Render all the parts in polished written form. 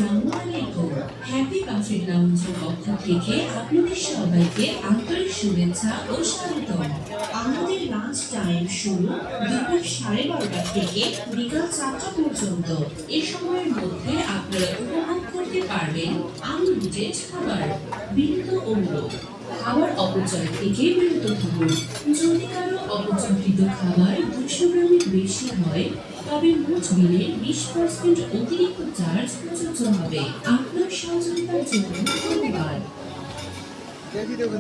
আসসালামু আলাইকুম। Happy cafe লাউঞ্জের পক্ষ থেকে আপনাদের সবাইকে আন্তরিক শুভেচ্ছা ও স্বাগতম। আমাদের লাঞ্চ টাইম শুরু দুপুর 12:30 থেকে বিকাল 4টা পর্যন্ত। এ সময়ের মধ্যে আপনারা উপভোগ করতে পারবেন আনলিমিটেড খাবার। বিরত অনুরোধ, খাবার অপচয় থেকে বিরত থাকুন। যদি কারো অপচয়কৃত খাবার 200 গ্রামের বেশি হয় তবে মোট বিলের 20% অতিরিক্ত চার্জ প্রযোজ্য হবে। আপনার সহযোগিতার জন্য ধন্যবাদ।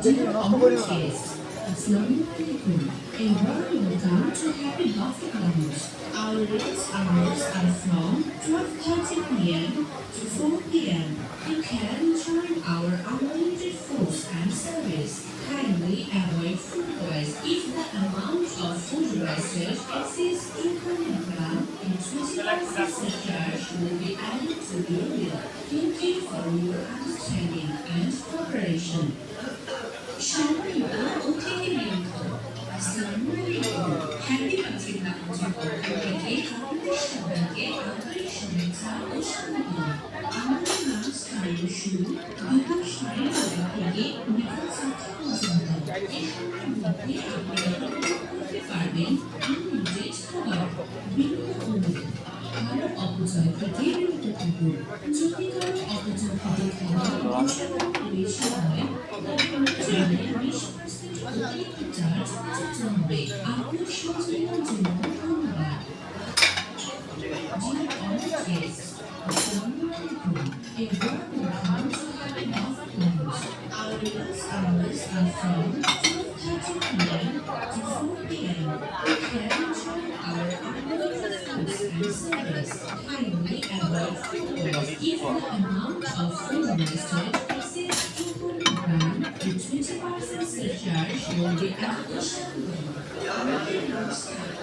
Dear honored guests, Assalamu alaikum. A warm welcome to Happy Buffet Lounge. Our lunch hours are from 12:30 p.m. to 4 p.m. You can enjoy our unlimited foods and service. Kindly avoid food waste. If the amount of food wasted exceeds 200 grams, a 20% surcharge will be added to your bill. Thank you for your understanding and cooperation. সম্মানিত অতিথিবৃন্দ, আসসালামু আলাইকুম। Happy cafe লাউঞ্জের পক্ষ থেকে আপনাদের সবাইকে আন্তরিক শুভেচ্ছা ও স্বাগতম। আমাদের লাঞ্চ টাইম শুরু দুপুর 12:30 থেকে বিকাল 4টা পর্যন্ত। এই সময়ের মধ্যে আপনারা উপভোগ করতে পারবেন আনলিমিটেড খাবার। বিরত অনুরোধ, খাবার অপচয় থেকে বিরত থাকুন। যদি কারো অপচয়কৃত খাবার 200 গ্রামের বেশি হয় তবে মোট বিলের 20% অতিরিক্ত চার্জ প্রযোজ্য হবে। আপনার সহযোগিতার জন্য ধন্যবাদ। Dear honored guests, Assalamu alaikum. A warm welcome to Happy Buffet Lounge. Our lunch hours are from 12:30 p.m. to 4 p.m. You can enjoy our unlimited foods and service. Kindly avoid food waste. If the amount of food wasted exceeds 200 grams, the 20% surcharge will be added to your bill. Our lunch time